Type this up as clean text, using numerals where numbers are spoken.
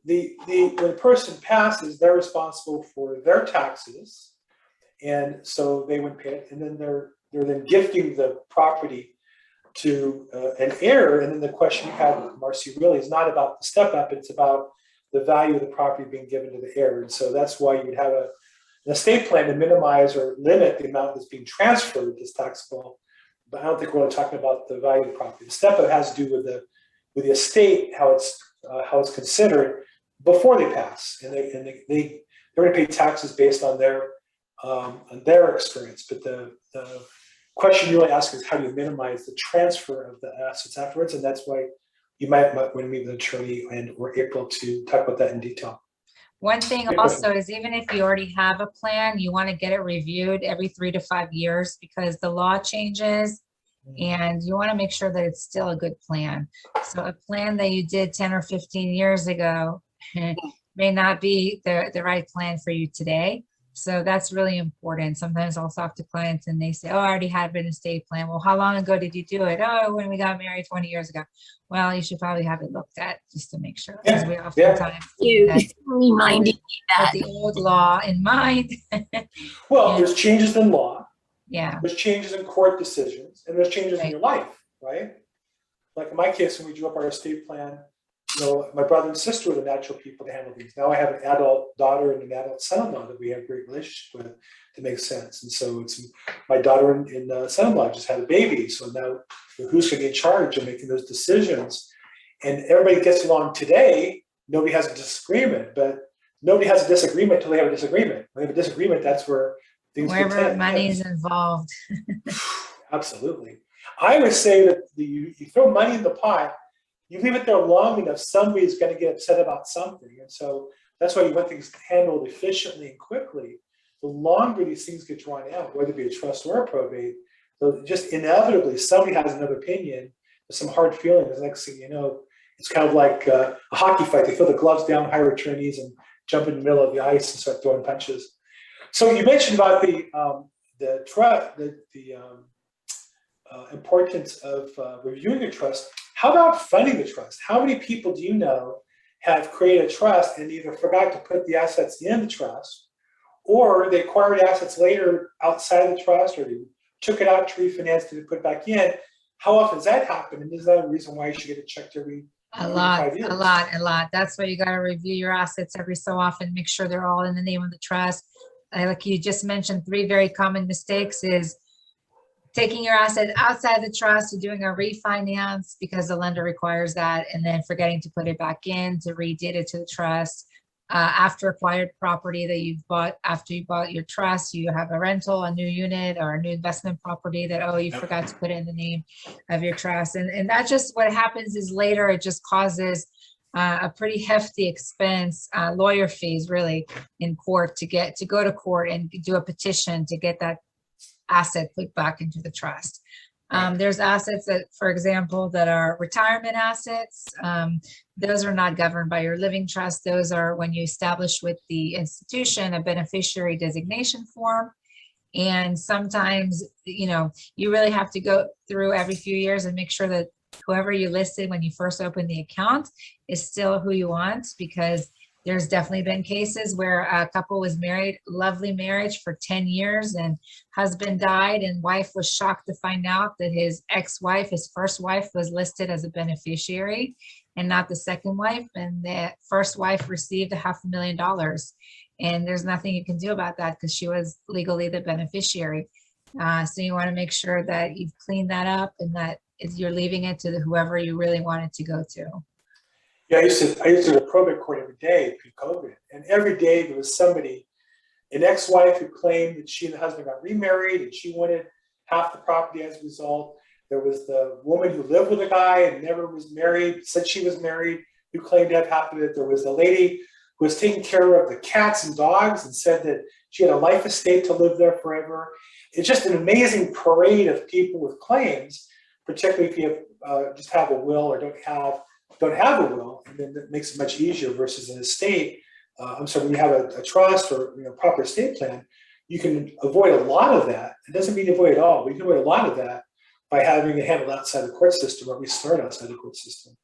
when a person passes, they're responsible for their taxes, and so they would pay it, and then they're then gifting the property to an heir. And then the question you had, Marcy, really is not about the step up, it's about the value of the property being given to the heir. And so that's why you would have an estate plan to minimize or limit the amount that's being transferred as taxable. But I don't think we're really talking about the value of the property. The step up has to do with the estate, how it's considered before they pass, and they're going to pay taxes based on their experience. But the question you really ask is how do you minimize the transfer of the assets afterwards, and that's why you might want to meet with an attorney or April to talk about that in detail. One thing also is, even if you already have a plan, you want to get it reviewed every 3 to 5 years, because the law changes and you want to make sure that it's still a good plan. So a plan that you did 10 or 15 years ago may not be the right plan for you today. So that's really important. Sometimes I'll talk to clients and they say, oh, I already have an estate plan. Well, how long ago did you do it? Oh, when we got married 20 years ago. Well, you should probably have it looked at just to make sure. Because we oftentimes reminding me that the old law in mind. Well, there's changes in law. Yeah. There's changes in court decisions, and there's changes in your life, right? Like in my case, when we drew up our estate plan, my brother and sister were the natural people to handle these. Now I have an adult daughter and an adult son-in-law that we have a great relationship with to make sense. And so it's my daughter and son-in-law just had a baby. So now who's going to be in charge of making those decisions? And everybody gets along today. Nobody has a disagreement, but nobody has a disagreement until they have a disagreement. When they have a disagreement, that's where things wherever money is involved. Absolutely. I would say that you throw money in the pot, you leave it there long enough, somebody's going to get upset about something. And so that's why you want things handled efficiently and quickly. The longer these things get drawn out, whether it be a trust or a probate, so just inevitably somebody has another opinion, there's some hard feelings. The next thing you know, it's kind of like a hockey fight. They throw the gloves down, hire attorneys, and jump in the middle of the ice and start throwing punches. So you mentioned about the importance of reviewing a trust. How about funding the trust? How many people do you know have created a trust and either forgot to put the assets in the trust, or they acquired assets later outside the trust, or they took it out to refinance to put it back in? How often does that happen? And is that a reason why you should get it checked every 5 years? A lot. That's why you got to review your assets every so often, make sure they're all in the name of the trust. Like you just mentioned, 3 very common mistakes is taking your asset outside the trust to doing a refinance because the lender requires that, and then forgetting to put it back in to redeed it to the trust. After acquired property that you've bought, after you bought your trust, you have a rental, a new unit, or a new investment property that, oh, you forgot to put it in the name of your trust. And that just, what happens is later it just causes a pretty hefty expense, lawyer fees really in court to go to court and do a petition to get that asset put back into the trust. There's assets that, for example, that are retirement assets. Those are not governed by your living trust. Those are when you establish with the institution a beneficiary designation form. And sometimes, you really have to go through every few years and make sure that whoever you listed when you first opened the account is still who you want, because there's definitely been cases where a couple was married, lovely marriage for 10 years, and husband died and wife was shocked to find out that his ex-wife, his first wife, was listed as a beneficiary and not the second wife. And the first wife received $500,000. And there's nothing you can do about that because she was legally the beneficiary. So you want to make sure that you've cleaned that up and that you're leaving it to whoever you really want it to go to. Yeah, I used to go to probate court every day pre-COVID, and every day there was somebody, an ex-wife who claimed that she and the husband got remarried and she wanted half the property as a result. There was the woman who lived with a guy and never was married, said she was married, who claimed to have half of it. There was a lady who was taking care of the cats and dogs and said that she had a life estate to live there forever. It's just an amazing parade of people with claims, particularly if you just have a will or don't have a will, and then that makes it much easier versus an estate. When you have a trust or proper estate plan, you can avoid a lot of that. It doesn't mean avoid it all, but you can avoid a lot of that by having it handled outside the court system, or at least start outside the court system.